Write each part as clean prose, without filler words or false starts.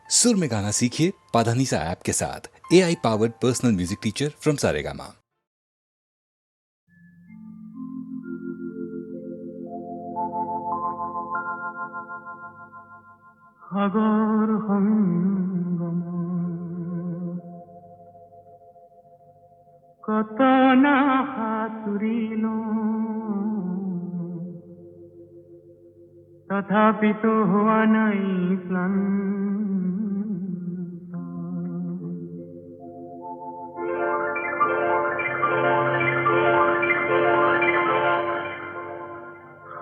सुर में गाना सीखिए पाधानीसा ऐप के साथ। AI powered personal music teacher from Saregama. সাগর সঙ্গম কত না সাঁতুৰিল তথাপি তো হোৱা নাই ক্লান্ত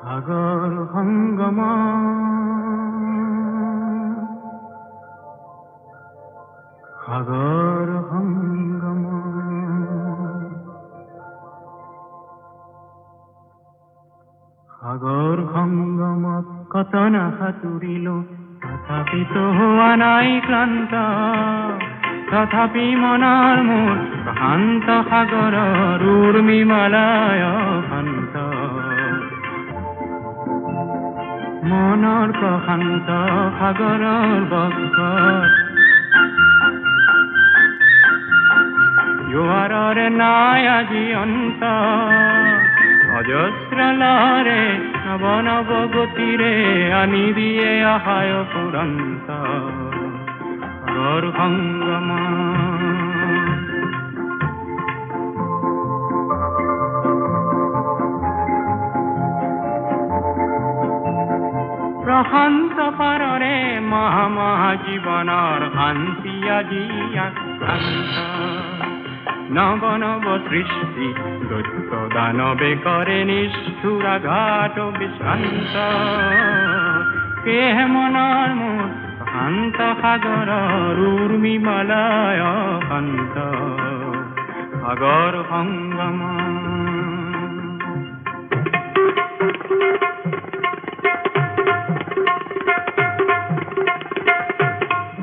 সাগৰ সংগম সাগৰ সংগম সাগৰ সংগমত কত না সাঁতুৰিলো তথাপি তো হোৱা নাই ক্লান্ত তথাপি মনৰ মোৰ প্ৰশান্ত সাগৰৰ উৰ্মিমালায় শান্ত মনৰ প্ৰশান্ত সাগৰৰ বক্ষত জোৱাৰৰে নাই আজি অন্ত অজস্ৰ লহৰে নৱ নৱ গতিৰে আনি দিয়ে আহায় ফুৰন্ত সাগৰ সংগম প্ৰশান্ত পাৰৰে মহা মহা জীৱনৰ শান্তি আজি আক্ৰান্ত নৱ নৱ সৃষ্টি দৈত্য দানৱে কৰে নিষ্ঠুৰাঘাত বিশ্ৰান্ত কেহে মনৰ মোৰ শান্ত সাগৰৰ উৰ্মিমালায় শান্ত সাগৰ সংগম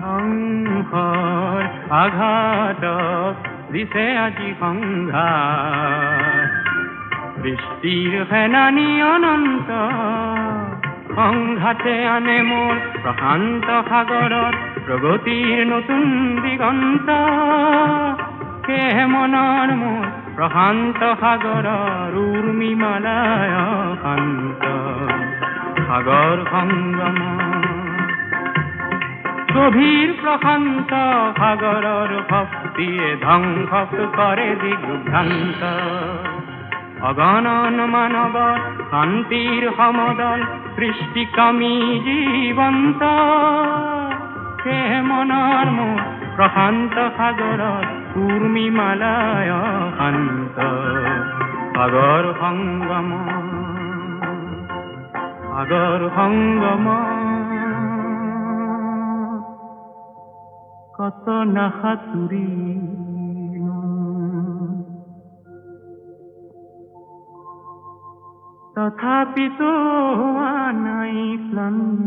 সংঘৰ আঘাতক দিছে আজি সংঘাত সৃষ্টিৰ সেনানী অনন্ত সংঘাতে আনে মোৰ প্ৰশান্ত সাগৰত প্ৰগতিৰ নতুন দিগন্ত সেয়ে মনৰ মোৰ প্ৰশান্ত সাগৰৰ উৰ্মিমালায় শান্ত সাগৰ সংগম গভীৰ প্ৰশান্ত সাগৰৰ শক্তিয়ে ধ্বংস কৰে দিগ্ভ্ৰান্ত অগণন মানৱৰ শান্তিৰ সমদল সৃষ্টিকামী জীৱন্ত সেয়ে মনৰ মোৰ প্ৰশান্ত সাগৰৰ উৰ্মিমালায় শান্ত সাগৰ সংগম সাগৰ সংগম কত না সাঁতুৰিলো তথাপিতো হোৱা নাই ক্লান্ত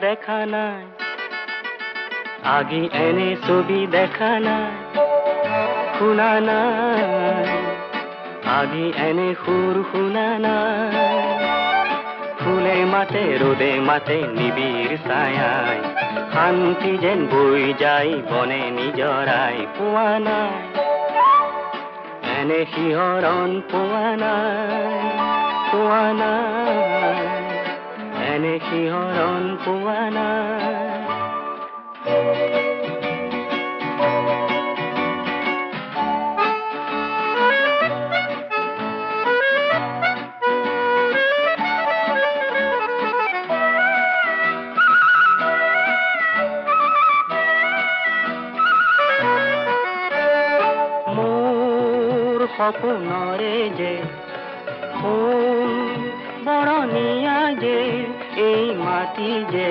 দেখা নাই আগে এনে ছবি দেখা নাই শুনা নাই আগে এনে সুৰ শুনা নাই ফুলে মাতে ৰ'দে মাতে নিবিৰ ছায়াই শান্তি যেন বৈ যায় বনে নিজৰাই পোৱা নাই এনে শিহৰণ পোৱা নাই এনে শিহৰণ পোৱা নাই সপোনৰে যে সোণ বৰণীয়া যে এই মাটি যে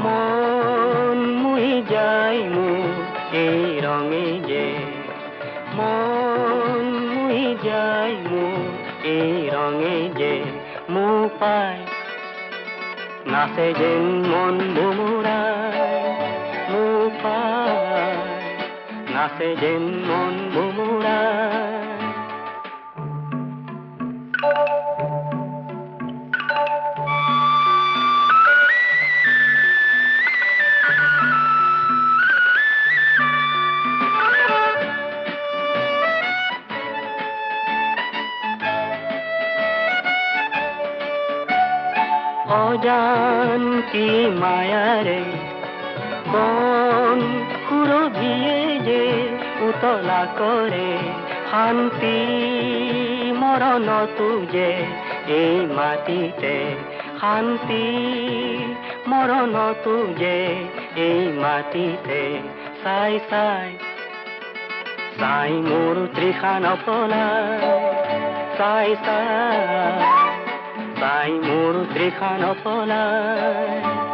মন মুহি যায় মোৰ এই ৰঙে যে মন মুহি যায় মোৰ এই ৰঙে যে মোৰ পাই নাচে যেন মন ভোমোৰাই মোৰ পাই নাচে যেন মন ভোমোৰাই অজান কি মায়াৰে কোন সুৰভিয়ে যে উতলা কৰে শান্তি মৰণতো যে এই মাটিতে শান্তি মৰণতো যে এই মাটিতে চাই চাই চাই মোৰ তৃষা নপলায় চাই চাই চাই মোৰ তৃষা নপলায়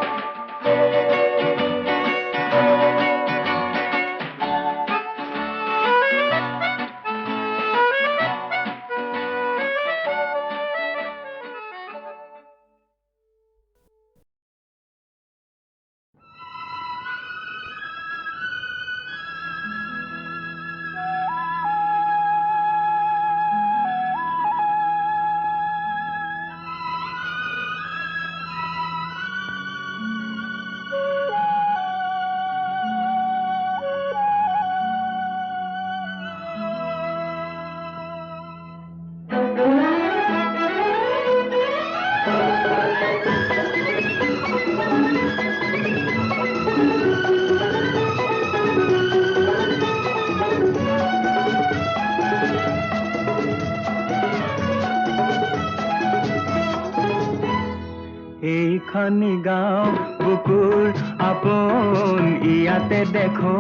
এইখনি গাঁও বুকুৰ আপোন ইয়াতে দেখো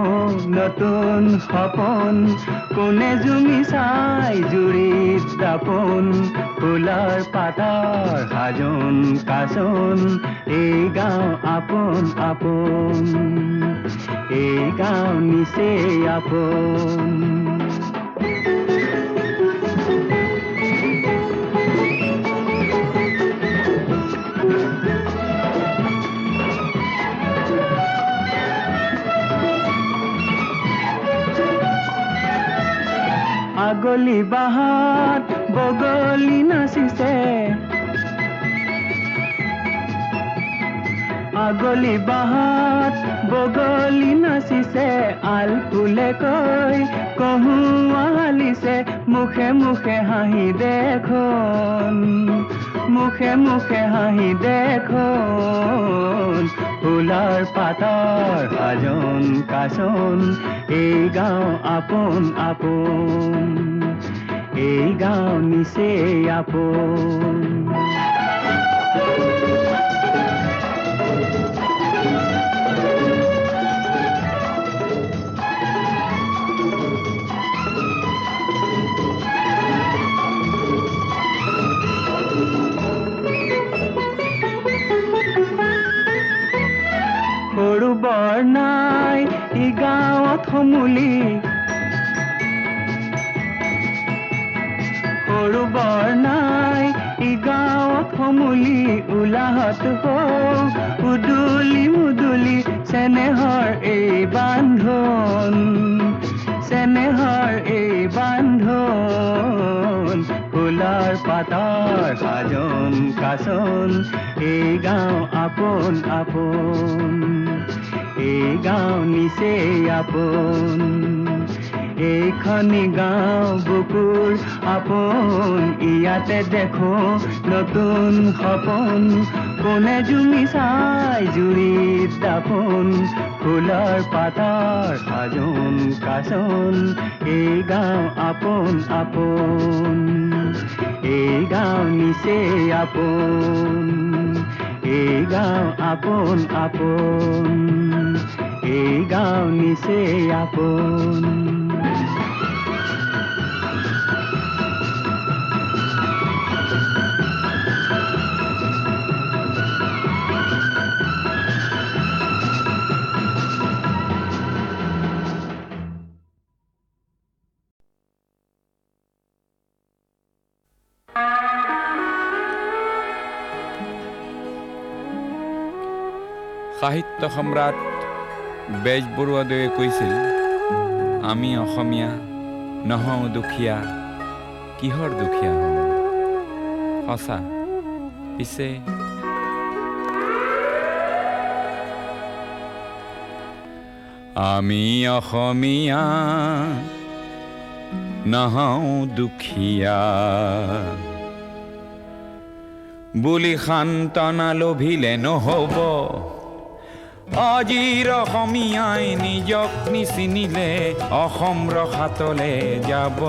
নতুন সপোন কোনে জুমি চাই জুৰিত দাপোন ফুলৰ পাতৰ সাজোন কাচোন এই গাঁও আপোন আপোন এই গাঁও নিচেই আপোন আগলি বাহাত বগলি নাচিছে আগলি বাহাত বগলি নাচিছে আল ফুলে কৈ কহুৱা হালিছে মুখে মুখে হাঁহি দেখোন মুখে মুখে হাঁহি দেখোন ফুলৰ পাতৰ সাজোন কাচোন এই গাঁও আপোন আপোন এই গাঁও নিচেই আপোন সৰু বৰ নাই ই গাঁৱত সমূলি সৰু বৰ নাই ই গাঁৱত সমূলি উলাহত হওঁ উদুলি মুদুলি চেনেহৰ এই বান্ধন চেনেহৰ এই বান্ধন ফুলৰ পাতৰ সাজোন কাচোন এই গাঁও আপোন আপোন এই গাঁও নিচেই আপোন এইখনি গাঁও বুকুৰ আপোন ইয়াতে দেখো নতুন সপোন কোনে জুমি চাই জুৰিত দাপোন ফুলৰ পাতৰ সাজোন কাচোন এই গাঁও আপোন আপোন এই গাঁও নিচেই আপোন এই গাঁও আপোন আপোন এই গাঁও নিচেই আপোন সাহিত্য সম্ৰাট বেজবৰুৱাদেৱে কৈছিল, আমি অসমীয়া নহওঁ দুখীয়া, কিহৰ দুখীয়া হওঁ? সঁচা। পিছে আমি অসমীয়া নহওঁ দুখীয়া বুলি সান্তনা লভিলে নহ'ব। আজিৰ অসমীয়াই নিজক নিচিনিলে অসম ৰসাতলে যাব।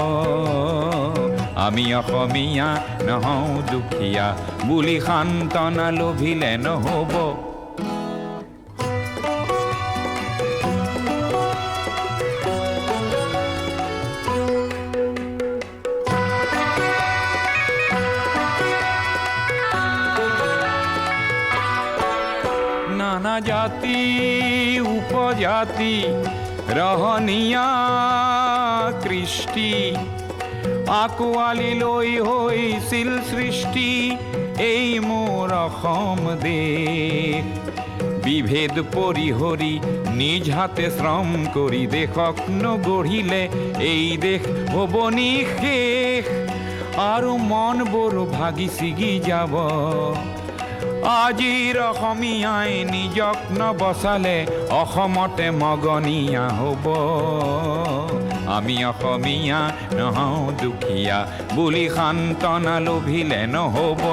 আমি অসমীয়া নহওঁ দুখীয়া বুলি সান্তনা লভিলে নহ'ব। নানা জাতি উপজাতি ৰহনীয়া কৃষ্টি আকোৱালি লৈ হৈছিল সৃষ্টি এই মোৰ অসম দেশ। বিভেদ পৰিহৰি নিজ হাতে শ্ৰম কৰি দেশক নগঢ়িলে এই দেশ হ'ব নিশেষ আৰু মনবোৰ ভাগি ছিগি যাব। আজিৰ অসমীয়াই নিজক নবচালে অসমতে মগনীয়া হ'ব। আমি অসমীয়া নহওঁ দুখীয়া বুলি সান্তনা লভিলে নহ'ব।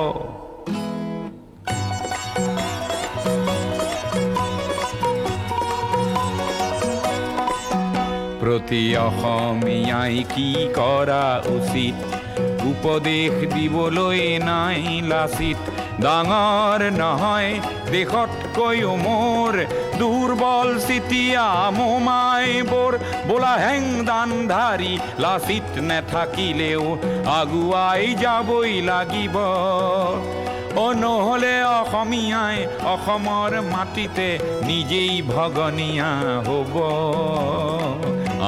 প্ৰতি অসমীয়াই কি কৰা উচিত উপদেশ দিবলৈ নাই লাচিত। ডাঙৰ নহয় দেশতকৈও মোৰ দুৰ্বল চিতিয়া মোমাইবোৰ বোলা হেংদানধাৰী লাচিত নেথাকিলেও আগুৱাই যাবই লাগিব। নহ'লে অসমীয়াই অসমৰ মাটিতে নিজেই ভগনীয়া হ'ব।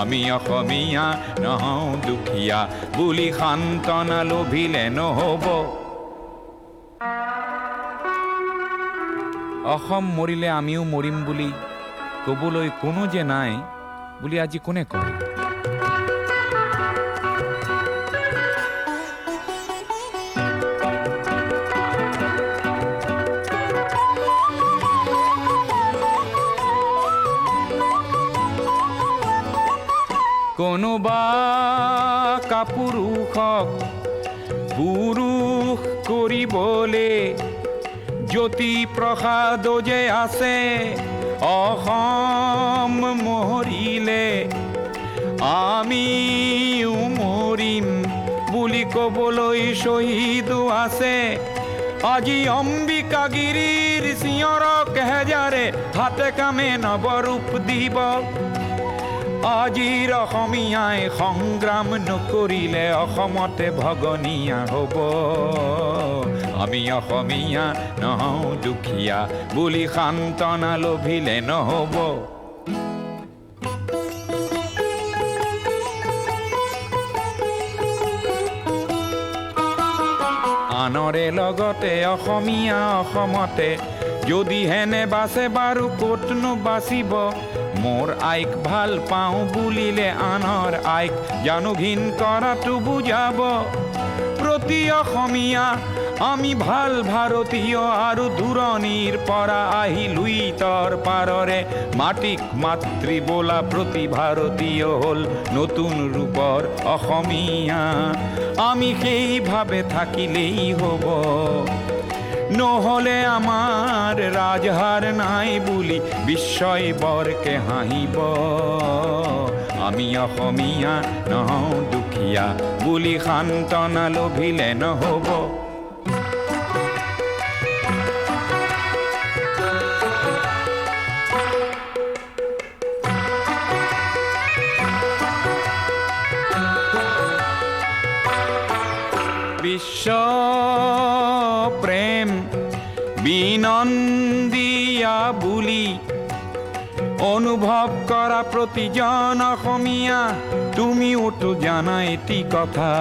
আমি অসমীয়া নহওঁ দুখীয়া বুলি সান্তনা লভিলে নহ'ব। অসম মৰিলে আমিও মৰিম বুলি ক'বলৈ কোনো যে নাই বুলি আজি কোনে কয়? কোনোবা কাপুৰুষক পুৰুষ কৰিবলে জ্যোতি প্ৰসাদ যে আছে অসম মৰিলে আমিও মৰিম বুলি ক'বলৈ শ্বহীদো আছে। আজি অম্বিকাগিৰিৰ চিঞৰক হেজাৰে হাতে কামে নৱৰূপ দিব। আজিৰ অসমীয়াই সংগ্ৰাম নকৰিলে অসমতে ভগনীয়া হ'ব। আমি অসমীয়া নহওঁ দুখীয়া বুলি সান্তনা লভিলে নহ'ব। আনৰে লগতে অসমীয়া অসমতে যদি হেনে বাচে বাৰু ক'তনো বাচিব। মোৰ আইক ভাল পাওঁ বুলিলে আনৰ আইক জানো ঘিণ কৰাটো বুজাব। প্ৰতি অসমীয়া আমি ভাল ভাৰতীয় আৰু দূৰণিৰ পৰা আহিলোঁ ইতৰ পাৰৰে মাটিক মাতৃ বোলা প্ৰতি ভাৰতীয় হ'ল নতুন ৰূপৰ অসমীয়া। আমি সেইভাৱে থাকিলেই হ'ব। নহ'লে আমাৰ ৰাজহাৰ নাই বুলি বিশ্বই বৰকে হাঁহিব। আমি অসমীয়া নহওঁ দুখীয়া বুলি সান্তনা লভিলে নহ'ব। বিশ্ব প্ৰেম বিনন্দিয়া বুলি অনুভৱ কৰা প্ৰতিজন অসমীয়া তুমিওতো জানা এটি কথা।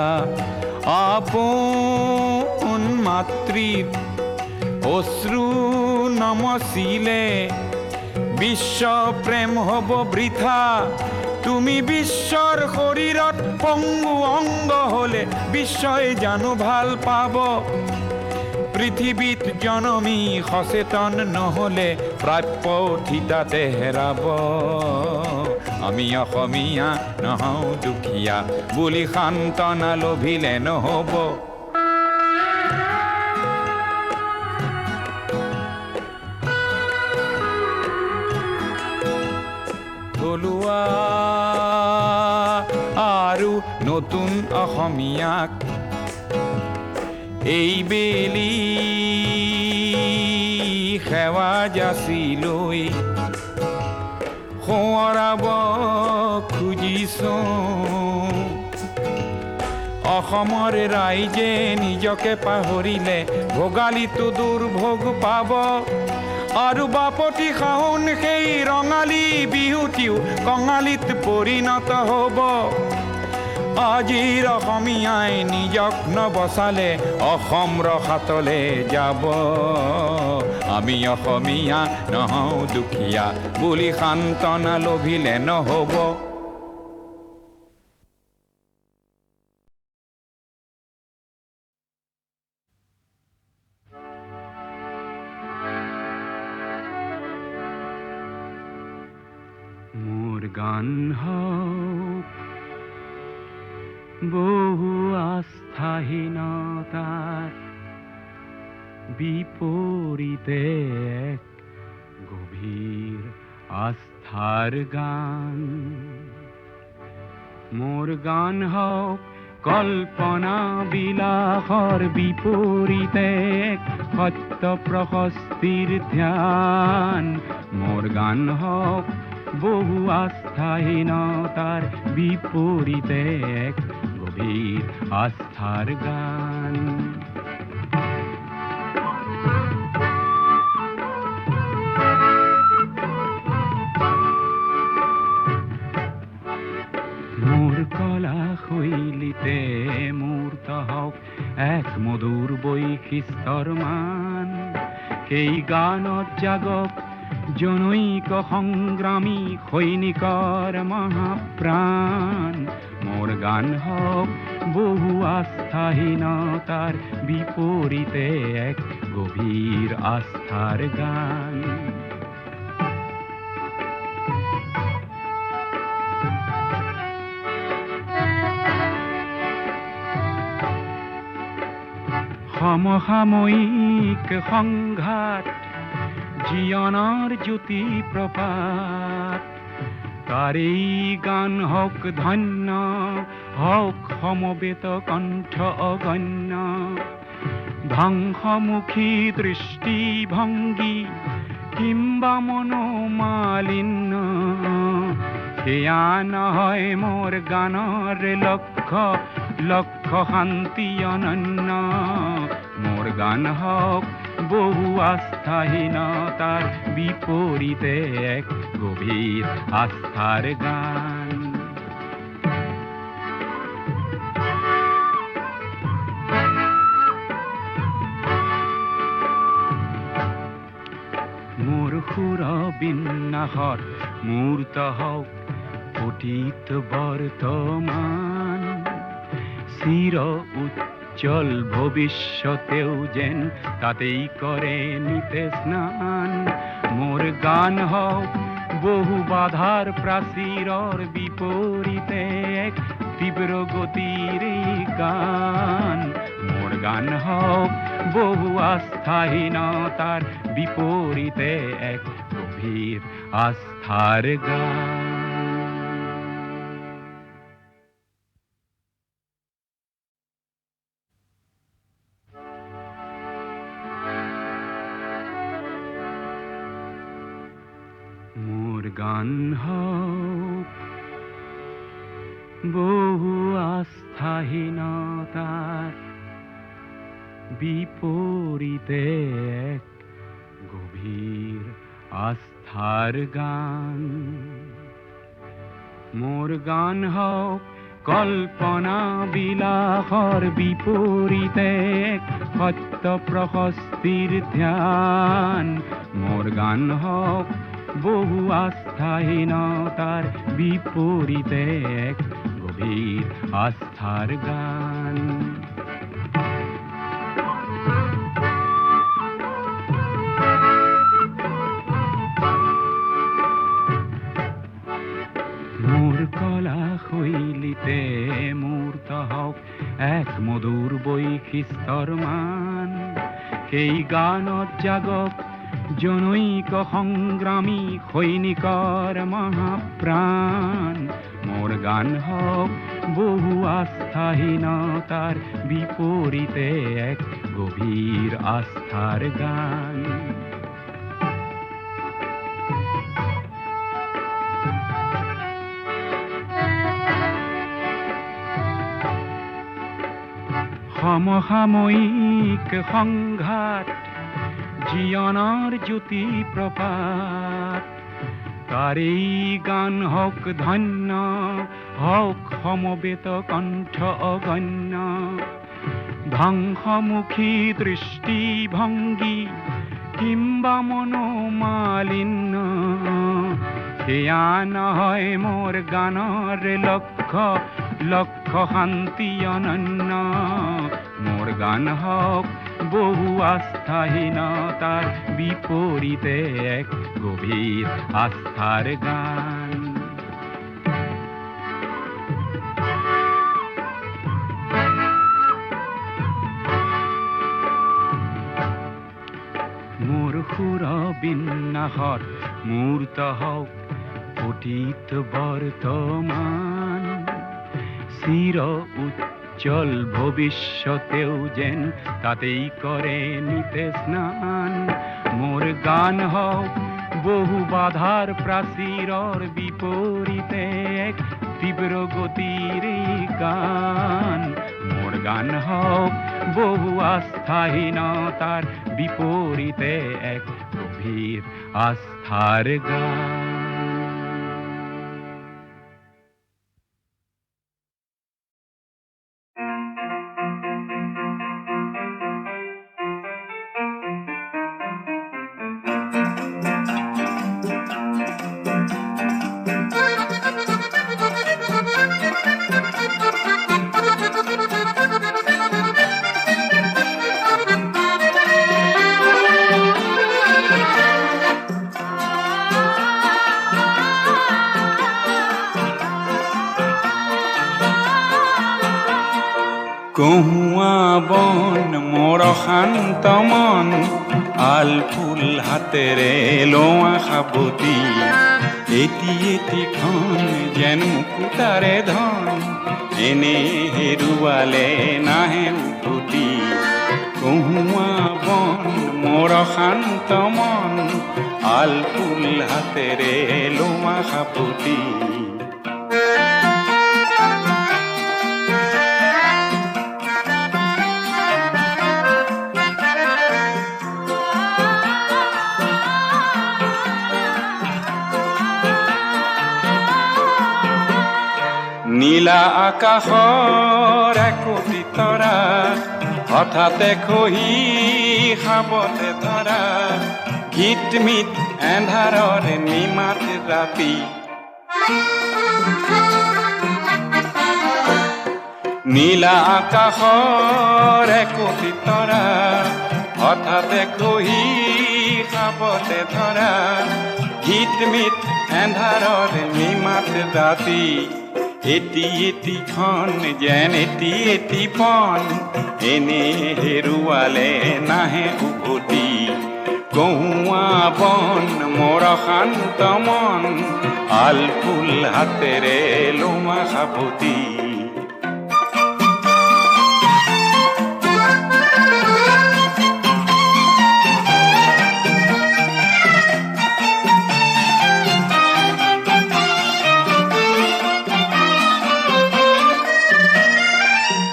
আপোন মাতৃৰ অশ্ৰু নমচিলে বিশ্ব প্ৰেম হ'ব বৃথা তুমি বিশ্বর শরীরত পঙ্গু অঙ্গ হলে বিশ্বই জানো ভাল পাব পৃথিবীত জনমী সচেতন নহলে প্ৰাপ্য থিতাতে হেৰাব আমি অসমীয়া নহওঁ দুখীয়া বুলি সান্তনা লভিলে নহ'ব থলুৱা আৰু নতুন অসমীয়াক এই বেলি সেৱা যাচি লৈ সোঁৱৰাব খুজিছোঁ অসমৰ ৰাইজে নিজকে পাহৰিলে ভোগালীটো দুৰ্ভোগ পাব আৰু বাপতি শাওণ সেই ৰঙালী বিহুটিও কঙালীত পৰিণত হ'ব আজিৰ অসমীয়াই নিজক নবচালে অসম ৰসাতলে যাব আমি অসমীয়া নহওঁ দুখীয়া বুলি সান্তনা লভিলে নহ'ব মোৰ গান হওক বহু আস্থাহীনতাৰ বিপৰীতে এক গভীৰ আস্থাৰ গান মোৰ গান হওক কল্পনা বিলাসৰ বিপৰীতে এক সত্য প্ৰশস্তিৰ ধ্যান মোৰ গান হওক বহু আস্থাহীনতাৰ বিপৰীতে এক গভীৰ আস্থাৰ গান মোৰ কলা শৈলীতে মূৰ্ত হওক এক মধুৰ বৈশিষ্ট্যৰ মান সেই গানত জাগক জনৈক সংগ্ৰামী সৈনিকৰ মহাপ্ৰাণ মোৰ গান হওক বহু আস্থাহীনতাৰ বিপৰীতে এক গভীৰ আস্থাৰ গান সমসাময়িক সংঘাত জীয়নৰ জ্যোতি প্ৰপাত তাৰেই গান হওক ধন্য হওক সমবেত কণ্ঠ অগণ্য ধ্বংসমুখী দৃষ্টিভংগী কিম্বা মনোমালিন্য সেয়া নহয় মোৰ গানৰ লক্ষ্য লক্ষ্য শান্তি অনন্য মোৰ গান হওক বহু আস্থাহীনতাৰ বিপৰীতে এক গভীৰ আস্থাৰ গান মোৰ সুৰ বিন্যাসত মূৰ্ত হওক অতীত বৰ্তমান চিৰ উজ্জ্বল ভৱিষ্যতেও যেন তাতেই কৰে নিতে স্নান মোৰ গান হওক বহু বাধাৰ প্ৰাচীৰৰ বিপৰীতে এক তীব্ৰ গতিৰ গান মোৰ গান হওক বহু আস্থাহীনতাৰ বিপৰীতে এক গভীৰ আস্থাৰ গান মোৰ গান হওক বহু আস্থাহীনতাৰ বিপৰীতে এক গভীৰ আস্থাৰ গান মোৰ গান হওক কল্পনা বিলাসৰ বিপৰীতে এক সত্য প্ৰশস্তিৰ ধ্যান মোৰ গান হওক বহু আস্থাহীনতাৰ বিপৰীতে এক গভীৰ আস্থাৰ গান। মোৰ কলা শৈলীতে মূৰ্ত হওক এক মধুৰ বৈশিষ্ট্যৰ মান। সেই গানত জাগক জনৈক সংগ্ৰামী সৈনিকৰ মহাপ্ৰাণ। মোৰ গান হওক বহু আস্থাহীনতাৰ বিপৰীতে এক গভীৰ আস্থাৰ গান। সমসাময়িক সংঘাত জীৱনৰ জ্যোতি প্ৰপাত। তাৰেই গান হওক ধন্য, হওক সমবেত কণ্ঠ অগণ্য। ধ্বংসমুখী দৃষ্টিভংগী কিম্বা মনোমালিন্য, সেয়া নহয় মোৰ গানৰ লক্ষ্য, লক্ষ্য শান্তি অনন্য। মোৰ গান হওক বহু আস্থাহীনতাৰ বিপৰীতে এক গভীৰ আস্থাৰ গান। মোৰ সুৰ বিন্যাসত মূৰ্ত হওক অতীত বৰ্তমান। চিৰ উজ্জ্বল ভৱিষ্যতেও যেন তাতেই কৰে নিতে স্নান। মোৰ গান হওক বহু বাধাৰ প্ৰাচীৰৰ বিপৰীতে এক তীব্ৰ গতিৰে গান। মোৰ গান হওক বহু আস্থাহীনতাৰ বিপৰীতে এক গভীৰ আস্থাৰ গান। কহুৱা বন মোৰ শান্ত মন, আল ফুল হাতেৰে লোৱা সাৱতি। এটি এটিখন যেন মুকুতাৰে ধন, এনে হেৰুৱালে নাহে উভতি। কহুৱা বন মোৰ শান্ত মন, আল ফুল হাতেৰে লোৱা সাৱতি। নীলা আকাশৰ একোটি তৰা, হঠাতে খহি সাৱতে ধৰা। ঘিটমিট এন্ধাৰৰ নিমাত ৰাতি, নীলা আকাশৰ একোটি তৰা, হঠাতে খহি সাৱতে ধৰা। ঘিটমিট এন্ধাৰৰ নিমাত ৰাতি। এটি এটিখন যেন এটি এটি পন, এনে হেৰুৱালে নাহে উভতি। কহুৱা বন মোৰ শান্ত মন, আল ফুল হাতেৰে লোৱা সাৱতি।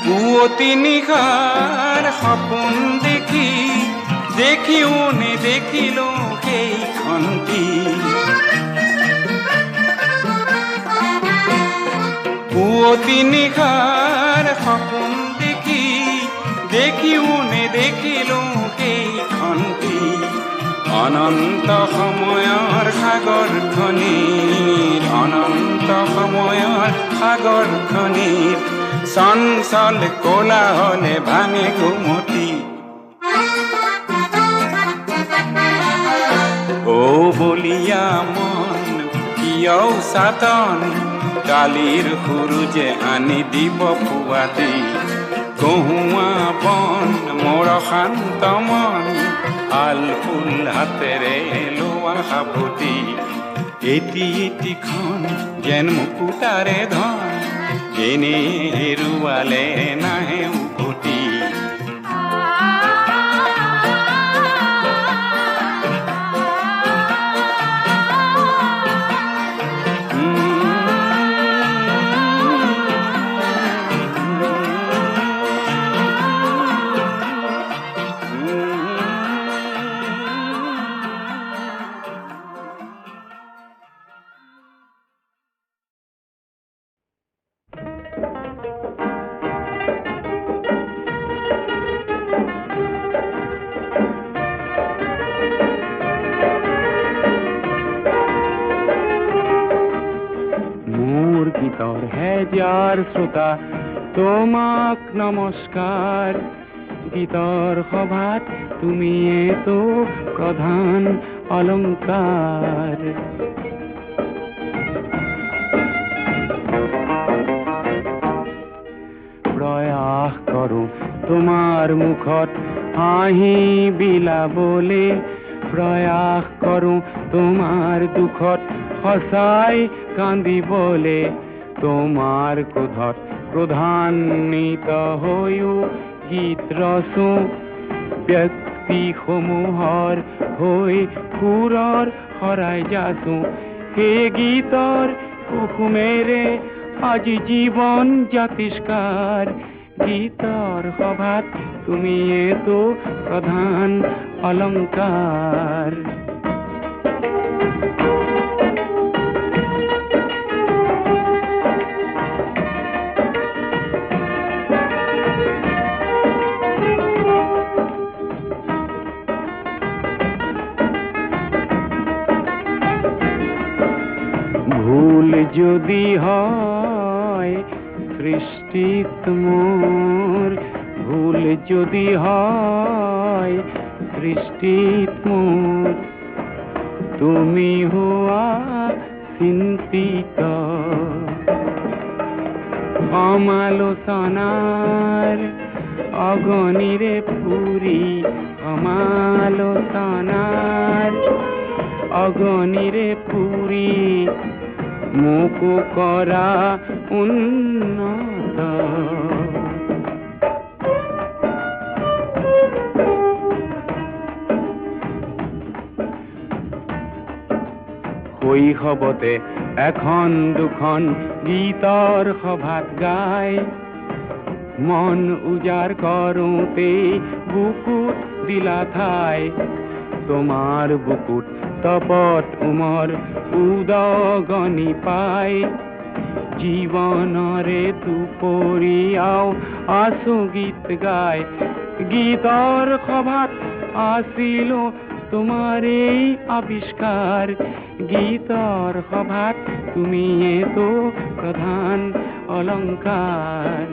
পুৱতি নিশাৰ সপোন দেখি, দেখিও নেদেখিলো সেইখন কি। পুৱতি নিশাৰ সপোন দেখি, দেখিও নেদেখিলো সেইখন কি। অনন্ত সময়ৰ সাগৰ খনিৰ অনন্ত সময়ৰ সাগৰ খনিৰ চঞ্চল কোলাহলে ভাঙে ঘুমতি ও বলিয়া মন কিয় সাতন কালিৰ সুৰুজে আনি দিব পুৱাতি কহুৱা বন মোৰ শান্ত মন আল ফুল হাতেৰে লোৱা সাবতি এটি এটিখন যেন মুকুতাৰে ধন এনে হেৰুৱালে নাহে উভতি গীতৰ হেজাৰ শ্ৰোতা তোমাক নমস্কাৰ গীতৰ সভাত তুমিয়েতো প্ৰধান অলংকাৰ প্ৰয়াস কৰোঁ তোমাৰ মুখত হাঁহি বিলাবলে প্ৰয়াস কৰোঁ তোমাৰ দুখত সঁচাই কান্দিবলে তোমাৰ ক্ৰোধত ক্ৰোধান্বিত হৈও গীত ৰচো ব্যক্তিসমূহৰ হৈ সুৰৰ শৰাই যাচো সেই গীতৰ কুসুমেৰে আজি জীৱন জাতিষ্কাৰ গীতৰ সভাত তুমিয়েতো প্ৰধান অলংকাৰ ভুল যদি হয় সৃষ্টিত মোৰ ভুল যদি হয় সৃষ্টিত মোৰ তুমি হোৱা চিন্তিত সমালোচনাৰ অগণিৰে পুৰি সমালোচনাৰ অগণিৰে পুৰি মোকো কৰা উন্নত শৈশৱতে এখন দুখন গীতৰ সভাত গাই মন উজাৰ কৰোঁতে বুকুত দিলা ঠাই তোমাৰ বুকুত তপত উমৰ উদগনি পাই জীৱনৰে দুপৰীয়াও আছো গীত গাই গীতৰ সভাত আছিলো তোমাৰেই আবিষ্কাৰ গীতৰ সভাত তুমিয়েতো প্ৰধান অলংকাৰ